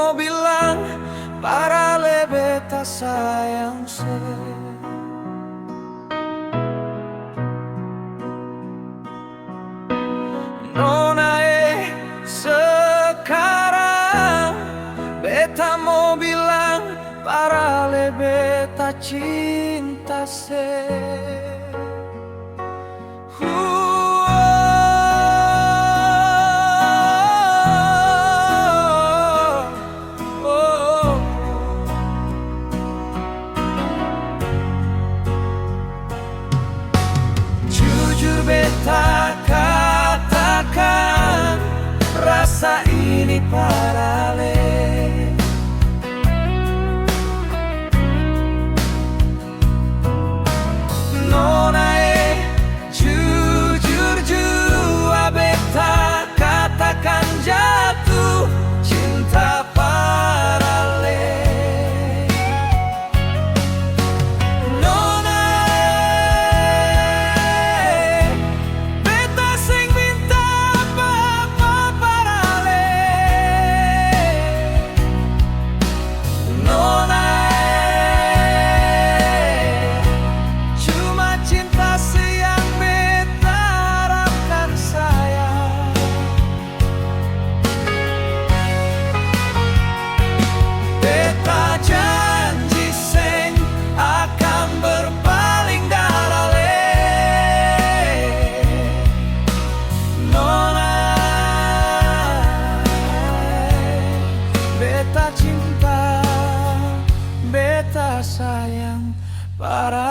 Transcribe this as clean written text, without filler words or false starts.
mau bilang para beta sayang se. Nona sekarang beta mau bilang para beta cinta se. Jujur beta katakan rasa ini parale. Nona jujur jua beta katakan jatuh cinta parale. Nona beta sing minta apa parale. Nona cuma cinta yang beta harapkan sayang. Beta janji seng akan berpaling darale. Nona beta cinta, beta sayang para